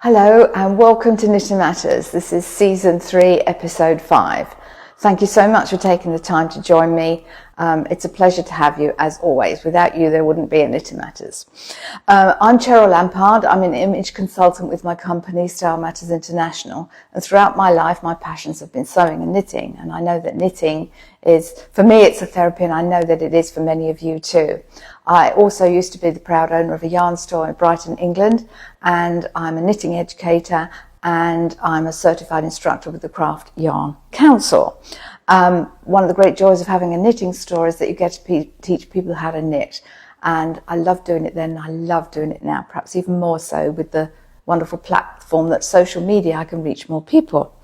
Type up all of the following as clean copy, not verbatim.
Hello and welcome to Knitting Matters. This is season 3, episode 5. Thank you so much for taking the time to join me. It's a pleasure to have you as always. Without you, there wouldn't be a Knitting Matters. I'm Cheryl Lampard. I'm an image consultant with my company, Style Matters International. And throughout my life, my passions have been sewing and knitting. And I know that knitting is, for me, it's a therapy, and I know that it is for many of you too. I also used to be the proud owner of a yarn store in Brighton, England, and I'm a knitting educator and I'm a certified instructor with the Craft Yarn Council. One of the great joys of having a knitting store is that you get to teach people how to knit. And I love doing it then, and I love doing it now, perhaps even more so with the wonderful platform that's social media. I can reach more people.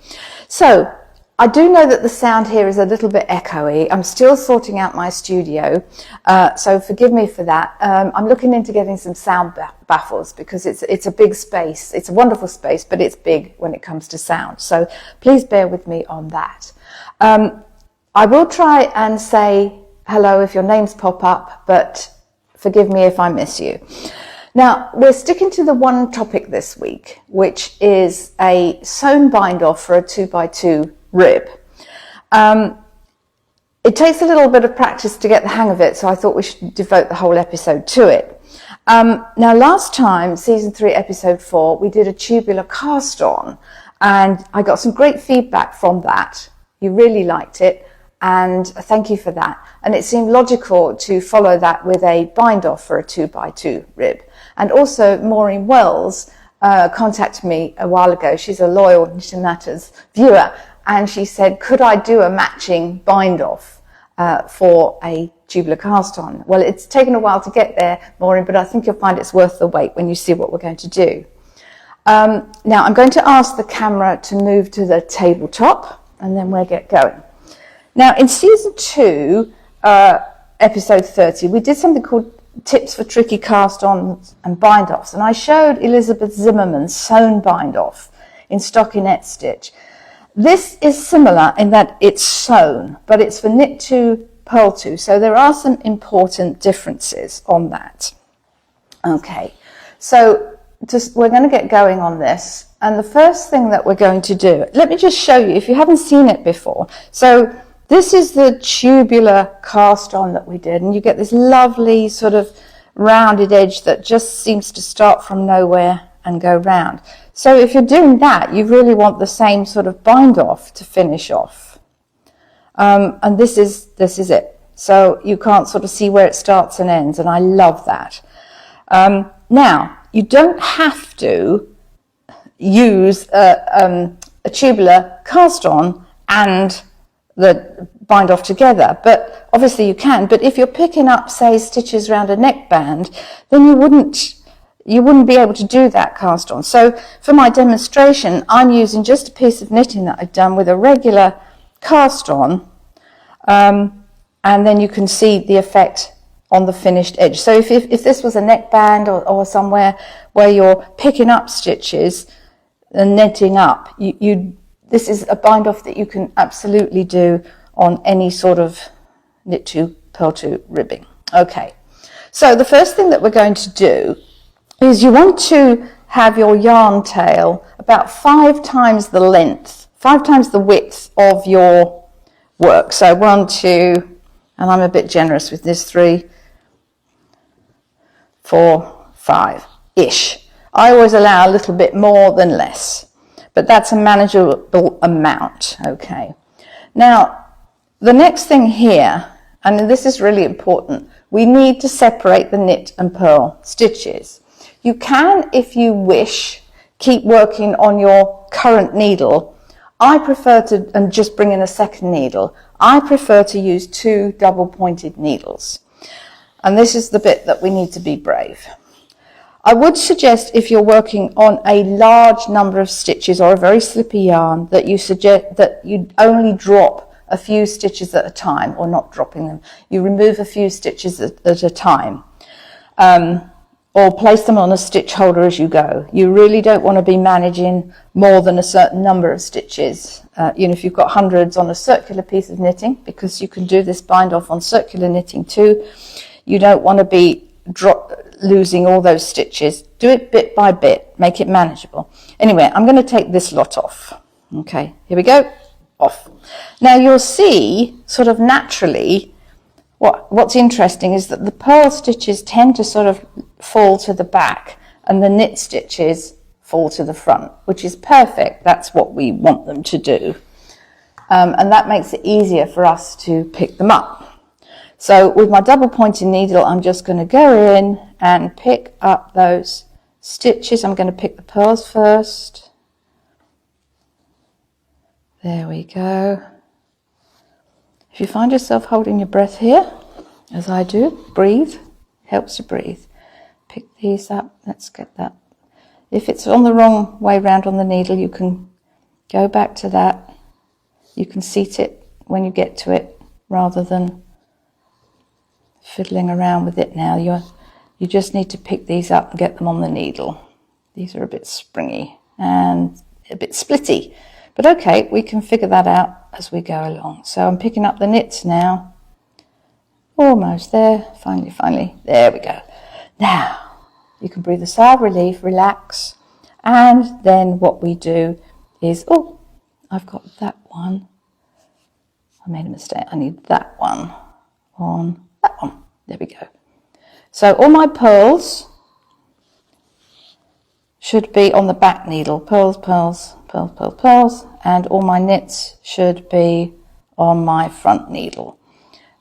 So I do know that the sound here is a little bit echoey. I'm still sorting out my studio, so forgive me for that. I'm looking into getting some sound baffles because it's a big space. It's a wonderful space, but it's big when it comes to sound. So please bear with me on that. I will try and say hello if your names pop up, but forgive me if I miss you. Now, we're sticking to the one topic this week, which is a sewn bind off for a 2x2 rib. It takes a little bit of practice to get the hang of it, so I thought we should devote the whole episode to it. Now, last time, season 3, episode 4, we did a tubular cast on, and I got some great feedback from that. You really liked it, and thank you for that. And it seemed logical to follow that with a bind off for a 2x2 rib. And also, Maureen Wells contacted me a while ago. She's a loyal Knitting Matters viewer, and she said, could I do a matching bind off for a tubular cast on? Well, it's taken a while to get there, Maureen, but I think you'll find it's worth the wait when you see what we're going to do. Now, I'm going to ask the camera to move to the tabletop, and then we'll get going. Now, in season 2, episode 30, we did something called Tips for Tricky Cast-Ons and Bind-Offs, and I showed Elizabeth Zimmerman's Sewn Bind Off in stockinette stitch. This is similar in that it's sewn, but it's for knit to, purl to, so there are some important differences on that. Okay, so we're going to get going on this, and the first thing that we're going to do, let me just show you if you haven't seen it before. So this is the tubular cast on that we did, and you get this lovely sort of rounded edge that just seems to start from nowhere and go round. So if you're doing that, you really want the same sort of bind off to finish off. And this is it. So you can't sort of see where it starts and ends, and I love that. Now, you don't have to use a tubular cast on and the bind off together, but obviously you can. But if you're picking up, say, stitches around a neckband, then you wouldn't be able to do that cast on. So for my demonstration, I'm using just a piece of knitting that I've done with a regular cast on, and then you can see the effect on the finished edge. So if this was a neckband or somewhere where you're picking up stitches and knitting up, this is a bind off that you can absolutely do on any sort of knit to, purl to ribbing. Okay, so the first thing that we're going to do is you want to have your yarn tail about 5 times the length, 5 times the width of your work. So 1, 2, and I'm a bit generous with this, 3, 4, 5-ish. I always allow a little bit more than less, but that's a manageable amount. Okay. Now, the next thing here, and this is really important, we need to separate the knit and purl stitches. You can, if you wish, keep working on your current needle. I prefer to, and just bring in a second needle, I prefer to use 2 double-pointed needles. And this is the bit that we need to be brave. I would suggest if you're working on a large number of stitches or a very slippy yarn that you suggest that you only drop a few stitches at a time, or not dropping them. You remove a few stitches at a time. Or place them on a stitch holder as you go. You really don't want to be managing more than a certain number of stitches. If you've got hundreds on a circular piece of knitting, because you can do this bind off on circular knitting too, you don't want to be losing all those stitches. Do it bit by bit, make it manageable. Anyway, I'm going to take this lot off. Okay, here we go, off. Now you'll see sort of naturally, what's interesting is that the purl stitches tend to sort of fall to the back and the knit stitches fall to the front, which is perfect. That's what we want them to do. And that makes it easier for us to pick them up. So with my double pointed needle, I'm just going to go in and pick up those stitches. I'm going to pick the purls first. There we go. If you find yourself holding your breath here, as I do, breathe. Helps to breathe. Pick these up. Let's get that. If it's on the wrong way round on the needle, you can go back to that. You can seat it when you get to it rather than fiddling around with it now. You just need to pick these up and get them on the needle. These are a bit springy and a bit splitty. But okay, we can figure that out as we go along. So I'm picking up the knits now. Almost there. Finally. There we go. Now, you can breathe a sigh of relief, relax. And then what we do is, oh, I've got that one. I made a mistake. I need that one on that one. There we go. So all my purls should be on the back needle. Purls, and all my knits should be on my front needle.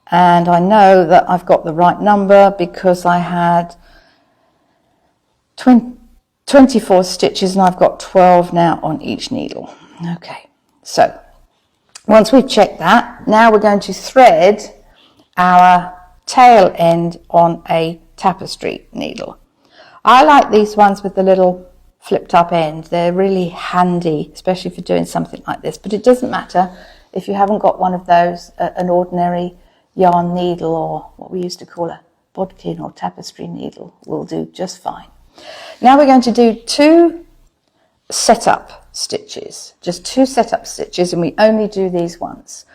And I know that I've got the right number because I had 24 stitches and I've got 12 now on each needle. Okay, so once we've checked that, now we're going to thread our tail end on a tapestry needle. I like these ones with the little flipped up end. They're really handy, especially for doing something like this, but it doesn't matter if you haven't got one of those, an ordinary yarn needle or what we used to call a bodkin or tapestry needle will do just fine. Now we're going to do 2 setup stitches, just 2 setup stitches, and we only do these once.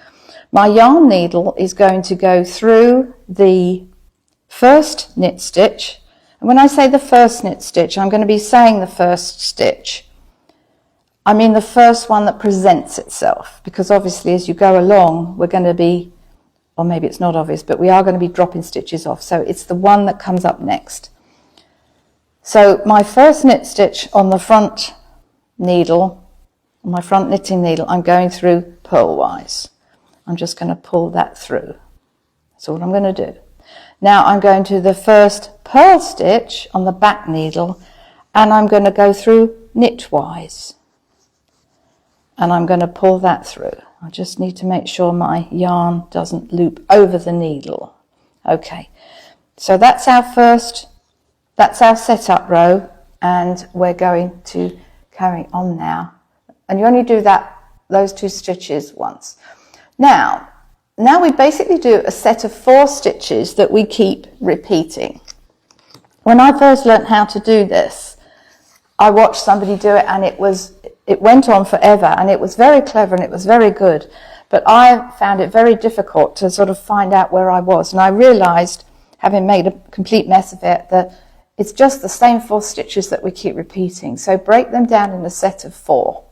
My yarn needle is going to go through the first knit stitch, and when I say the first knit stitch, I'm going to be saying the first stitch. I mean the first one that presents itself, because obviously as you go along we're going to be, or maybe it's not obvious, but we are going to be dropping stitches off, so it's the one that comes up next. So my first knit stitch on the front needle, on my front knitting needle, I'm going through purlwise. I'm just going to pull that through. That's all I'm going to do. Now I'm going to the first purl stitch on the back needle and I'm going to go through knitwise. And I'm going to pull that through. I just need to make sure my yarn doesn't loop over the needle. Okay, so that's our setup row, and we're going to carry on now. And you only do those 2 stitches once. Now we basically do a set of 4 stitches that we keep repeating. When I first learnt how to do this, I watched somebody do it and it went on forever, and it was very clever and it was very good. But I found it very difficult to sort of find out where I was. And I realised, having made a complete mess of it, that it's just the same 4 stitches that we keep repeating. So break them down in a set of 4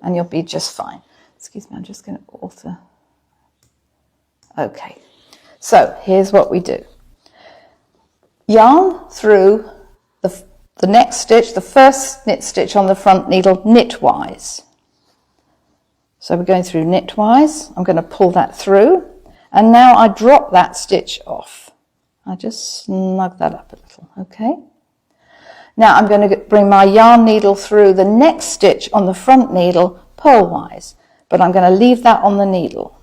and you'll be just fine. Excuse me, I'm just going to alter. Okay, so here's what we do. Yarn through the next stitch, the first knit stitch on the front needle, knitwise. So we're going through knitwise. I'm going to pull that through, and now I drop that stitch off. I just snug that up a little, okay? Now I'm going to bring my yarn needle through the next stitch on the front needle purlwise, but I'm going to leave that on the needle.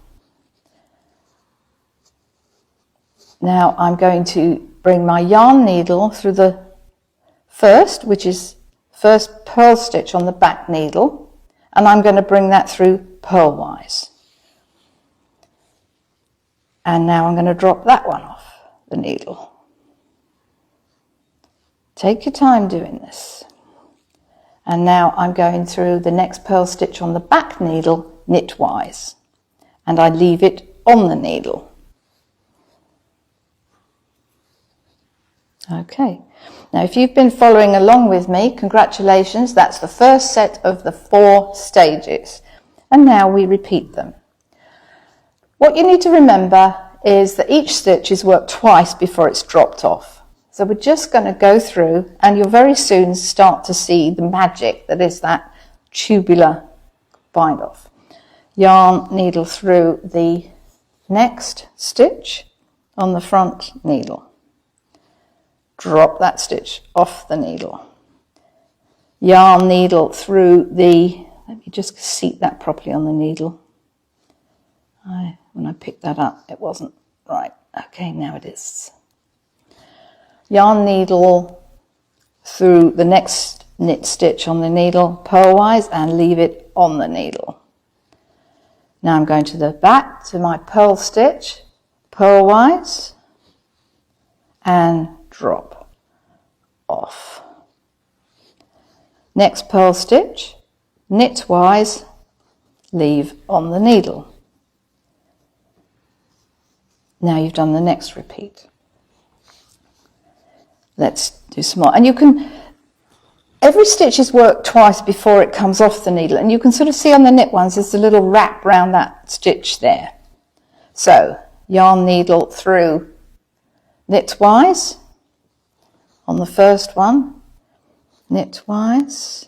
Now I'm going to bring my yarn needle through the first, which is first purl stitch on the back needle, and I'm going to bring that through purlwise. And now I'm going to drop that one off the needle. Take your time doing this. And now I'm going through the next purl stitch on the back needle knitwise, and I leave it on the needle. Okay, now if you've been following along with me, congratulations, that's the first set of the 4 stages. And now we repeat them. What you need to remember is that each stitch is worked twice before it's dropped off. So we're just going to go through, and you'll very soon start to see the magic that is that tubular bind off. Yarn needle through the next stitch on the front needle. Drop that stitch off the needle. Yarn needle through the, let me just seat that properly on the needle. When I picked that up, it wasn't right. Okay, now it is. Yarn needle through the next knit stitch on the needle, purlwise, and leave it on the needle. Now I'm going to the back to my purl stitch, purlwise, and drop off. Next purl stitch, knitwise, leave on the needle. Now you've done the next repeat. Let's do some more. And you can, every stitch is worked twice before it comes off the needle, and you can sort of see on the knit ones there's a little wrap around that stitch there. So yarn needle through knitwise on the first one, knitwise,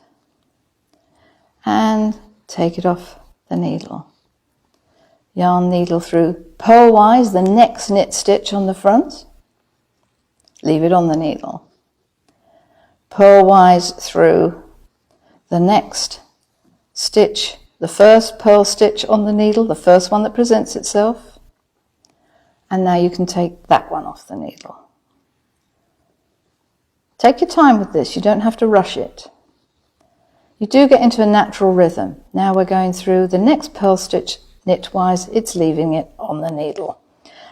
and take it off the needle. Yarn needle through purlwise, the next knit stitch on the front, leave it on the needle. Purlwise through the next stitch, the first purl stitch on the needle, the first one that presents itself, and now you can take that one off the needle. Take your time with this, you don't have to rush it. You do get into a natural rhythm. Now we're going through the next purl stitch knitwise, it's leaving it on the needle.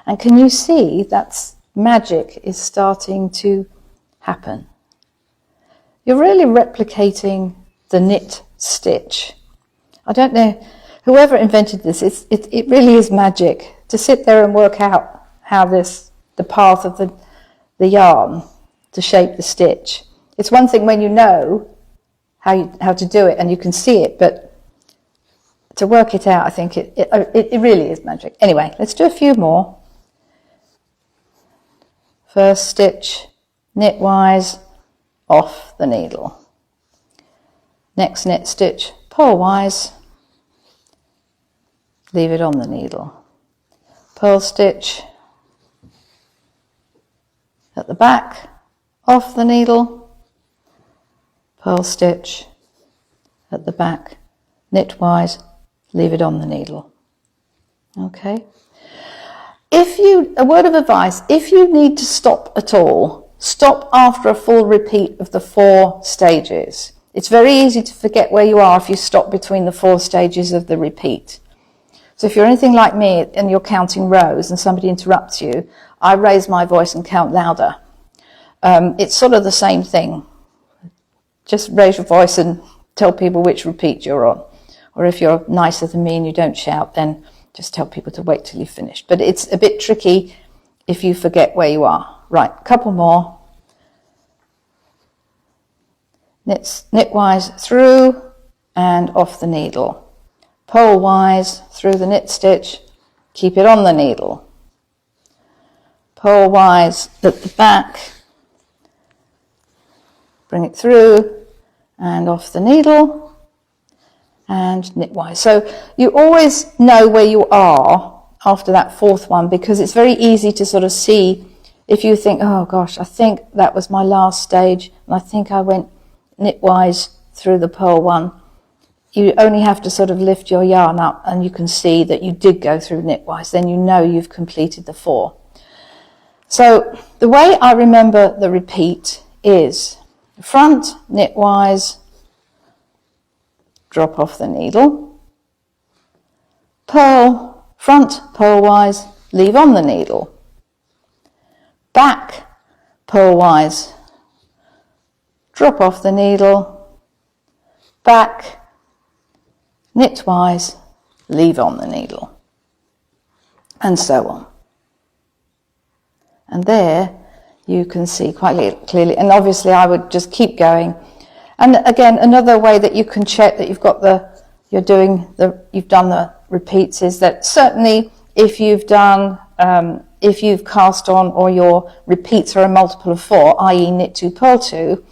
And can you see that's magic is starting to happen? You're really replicating the knit stitch. I don't know, whoever invented this, it really is magic to sit there and work out how the path of the yarn to shape the stitch. It's one thing when you know how to do it and you can see it, but to work it out, I think it really is magic. Anyway, let's do a few more. First stitch, knitwise, off the needle. Next knit stitch, purlwise, leave it on the needle. Purl stitch at the back, off the needle, purl stitch at the back, knitwise, leave it on the needle. Okay. A word of advice, if you need to stop at all, stop after a full repeat of the 4 stages. It's very easy to forget where you are if you stop between the 4 stages of the repeat. So if you're anything like me and you're counting rows and somebody interrupts you, I raise my voice and count louder. It's sort of the same thing. Just raise your voice and tell people which repeat you're on. Or if you're nicer than me and you don't shout, then just tell people to wait till you've finished. But it's a bit tricky if you forget where you are. Right, a couple more. Knitwise through and off the needle. Purlwise through the knit stitch, keep it on the needle. Purlwise at the back, bring it through and off the needle. And knitwise. So you always know where you are after that 4th one, because it's very easy to sort of see if you think, oh gosh, I think that was my last stage and I think I went knitwise through the purl one. You only have to sort of lift your yarn up and you can see that you did go through knitwise. Then you know you've completed the 4. So the way I remember the repeat is front knitwise, drop off the needle, purl, front purlwise, leave on the needle, back purlwise, drop off the needle, back, knitwise, leave on the needle, and so on. And there you can see quite clearly. And obviously I would just keep going. And again, another way that you can check that you've done the repeats is that certainly if you've cast on or your repeats are a multiple of 4, i.e. knit 2, purl 2,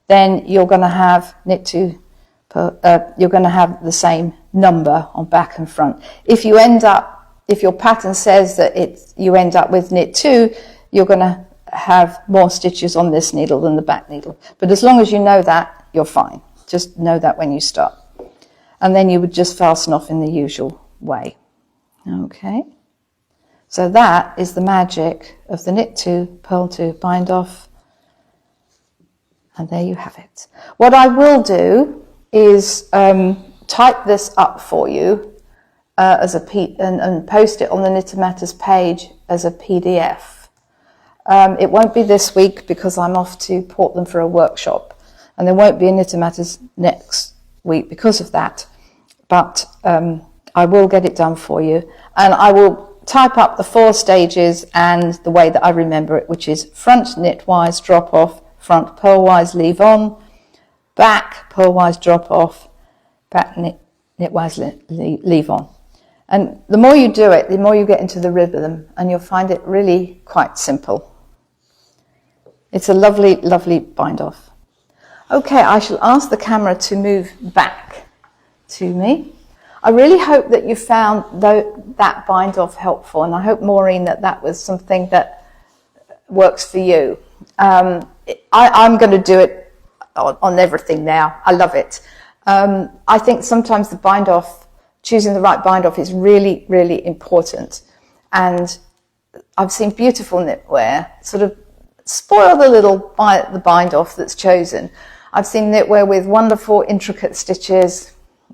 then you're going to have you're going to have the same number on back and front. If your pattern says that you end up with knit 2, you're going to have more stitches on this needle than the back needle. But as long as you know that, you're fine. Just know that when you start. And then you would just fasten off in the usual way. Okay. So that is the magic of the knit 2, purl 2, bind off. And there you have it. What I will do is type this up for you and post it on the Knit Matters page as a PDF. It won't be this week because I'm off to Portland for a workshop, and there won't be a Knit Matters next week because of that. But I will get it done for you, and I will type up the 4 stages and the way that I remember it, which is front knitwise drop off, front purlwise leave on, back purlwise drop off, back knitwise leave on. And the more you do it, the more you get into the rhythm, and you'll find it really quite simple. It's a lovely, lovely bind off. Okay, I shall ask the camera to move back to me. I really hope that you found that bind off helpful, and I hope, Maureen, that was something that works for you. I'm going to do it on everything now. I love it. I think sometimes the bind off, choosing the right bind off is really, really important. And I've seen beautiful knitwear sort of spoil the bind off that's chosen. I've seen knitwear with wonderful, intricate stitches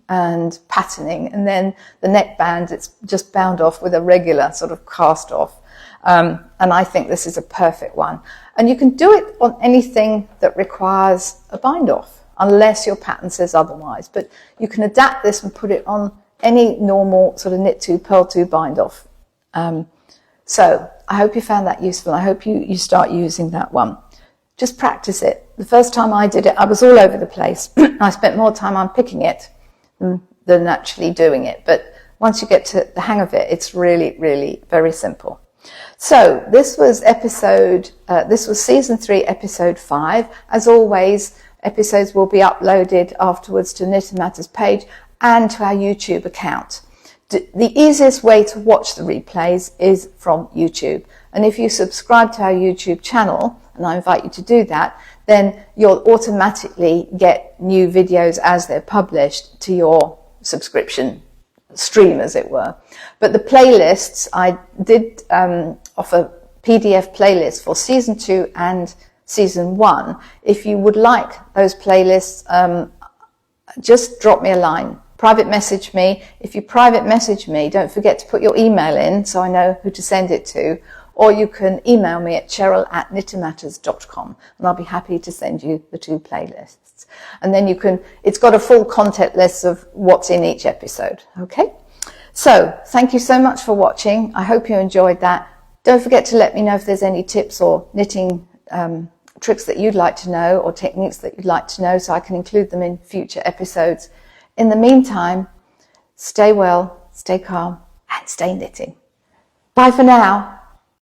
and patterning, and then the neckband, it's just bound off with a regular sort of cast off. And I think this is a perfect one. And you can do it on anything that requires a bind off, unless your pattern says otherwise. But you can adapt this and put it on any normal sort of knit 2, purl 2 bind off. So I hope you found that useful. I hope you start using that one. Just practice it. The first time I did it, I was all over the place. I spent more time unpicking it than actually doing it. But once you get to the hang of it, it's really, really very simple. So this was season 3, episode 5. As always, episodes will be uploaded afterwards to Knit Matters page and to our YouTube account. The easiest way to watch the replays is from YouTube. And if you subscribe to our YouTube channel, and I invite you to do that, then you'll automatically get new videos as they're published to your subscription stream, as it were. But the playlists, I did offer PDF playlists for season 2 and season 1. If you would like those playlists, just drop me a line. Private message me. If you private message me, don't forget to put your email in so I know who to send it to. Or you can email me at cheryl@knittermatters.com, and I'll be happy to send you the 2 playlists. And then it's got a full content list of what's in each episode. Okay? So, thank you so much for watching. I hope you enjoyed that. Don't forget to let me know if there's any tips or knitting tricks that you'd like to know, or techniques that you'd like to know, so I can include them in future episodes. In the meantime, stay well, stay calm, and stay knitting. Bye for now.